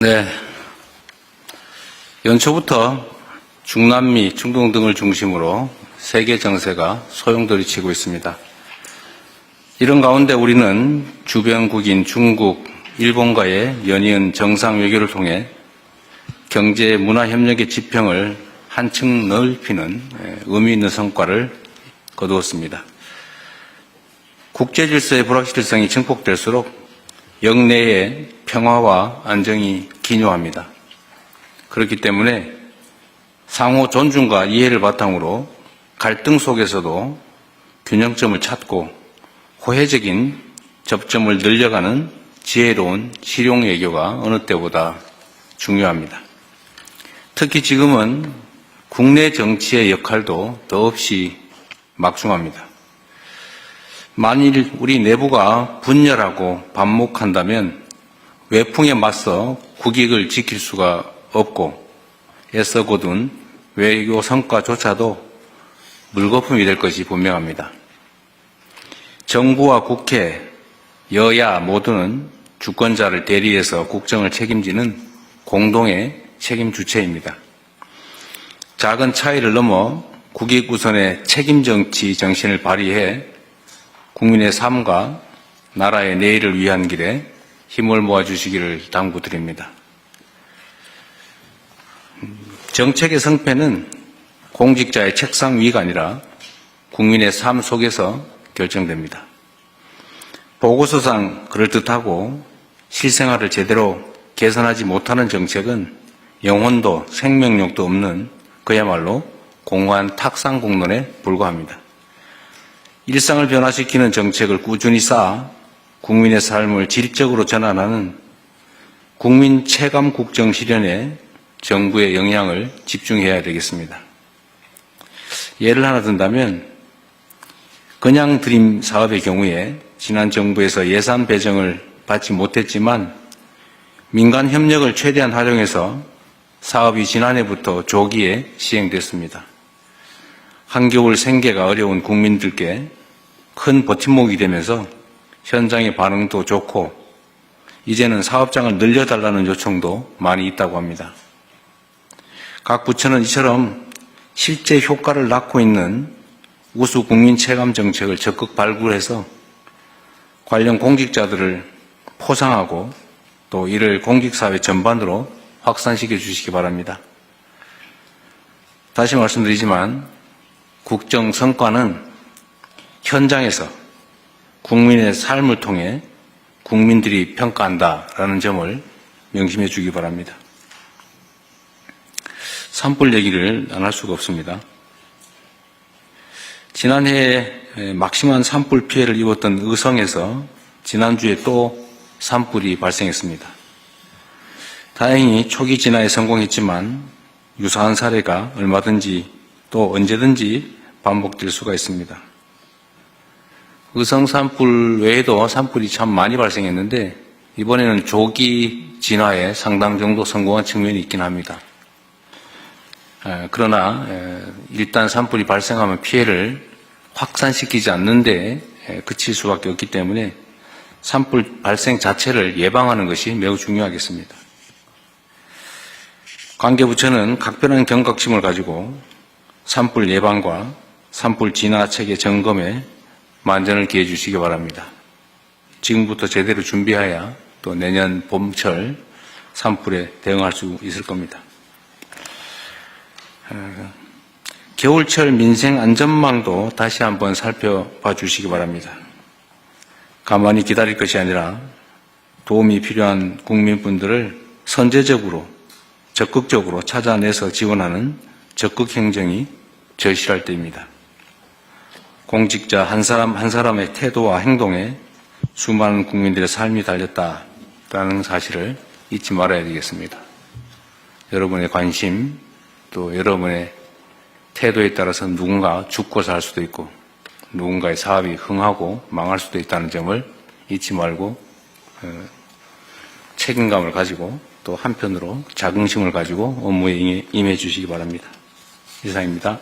네. 연초부터 중남미, 중동 등을 중심으로 세계 정세가 소용돌이치고 있습니다. 이런 가운데 우리는 주변국인 중국, 일본과의 연이은 정상 외교를 통해 경제 문화 협력의 지평을 한층 넓히는 의미 있는 성과를 거두었습니다. 국제 질서의 불확실성이 증폭될수록 영내의 평화와 안정이 기묘합니다. 그렇기 때문에 상호 존중과 이해를 바탕으로 갈등 속에서도 균형점을 찾고 호혜적인 접점을 늘려가는 지혜로운 실용 외교가 어느 때보다 중요합니다. 특히 지금은 국내 정치의 역할도 더없이 막중합니다. 만일 우리 내부가 분열하고 반목한다면 외풍에 맞서 국익을 지킬 수가 없고 애써 거둔 외교 성과조차도 물거품이 될 것이 분명합니다. 정부와 국회, 여야 모두는 주권자를 대리해서 국정을 책임지는 공동의 책임 주체입니다. 작은 차이를 넘어 국익 우선의 책임 정치 정신을 발휘해 국민의 삶과 나라의 내일을 위한 길에 힘을 모아주시기를 당부드립니다. 정책의 성패는 공직자의 책상 위가 아니라 국민의 삶 속에서 결정됩니다. 보고서상 그럴듯하고 실생활을 제대로 개선하지 못하는 정책은 영혼도 생명력도 없는 그야말로 공허한 탁상 공론에 불과합니다. 일상을 변화시키는 정책을 꾸준히 쌓아 국민의 삶을 질적으로 전환하는 국민 체감 국정 실현에 정부의 역량을 집중해야 되겠습니다. 예를 하나 든다면 그냥 드림 사업의 경우에 지난 정부에서 예산 배정을 받지 못했지만 민간 협력을 최대한 활용해서 사업이 지난해부터 조기에 시행됐습니다. 한겨울 생계가 어려운 국민들께 큰 버팀목이 되면서 현장의 반응도 좋고 이제는 사업장을 늘려달라는 요청도 많이 있다고 합니다. 각 부처는 이처럼 실제 효과를 낳고 있는 우수 국민 체감 정책을 적극 발굴해서 관련 공직자들을 포상하고 또 이를 공직사회 전반으로 확산시켜 주시기 바랍니다. 다시 말씀드리지만 국정 성과는 현장에서 국민의 삶을 통해 국민들이 평가한다라는 점을 명심해 주기 바랍니다. 산불 얘기를 안 할 수가 없습니다. 지난해에 막심한 산불 피해를 입었던 의성에서 지난주에 또 산불이 발생했습니다. 다행히 초기 진화에 성공했지만 유사한 사례가 얼마든지 또 언제든지 반복될 수가 있습니다. 의성 산불 외에도 산불이 참 많이 발생했는데 이번에는 조기 진화에 상당 정도 성공한 측면이 있긴 합니다. 그러나 일단 산불이 발생하면 피해를 확산시키지 않는데 그칠 수밖에 없기 때문에 산불 발생 자체를 예방하는 것이 매우 중요하겠습니다. 관계부처는 각별한 경각심을 가지고 산불 예방과 산불 진화 체계 점검에 만전을 기해 주시기 바랍니다. 지금부터 제대로 준비해야 또 내년 봄철 산불에 대응할 수 있을 겁니다. 겨울철 민생 안전망도 다시 한번 살펴봐 주시기 바랍니다. 가만히 기다릴 것이 아니라 도움이 필요한 국민분들을 선제적으로 적극적으로 찾아내서 지원하는 적극 행정이 절실할 때입니다. 공직자 한 사람 한 사람의 태도와 행동에 수많은 국민들의 삶이 달렸다라는 사실을 잊지 말아야 되겠습니다. 여러분의 관심 또 여러분의 태도에 따라서 누군가 죽고 살 수도 있고 누군가의 사업이 흥하고 망할 수도 있다는 점을 잊지 말고 책임감을 가지고 또 한편으로 자긍심을 가지고 업무에 임해 주시기 바랍니다. 이상입니다.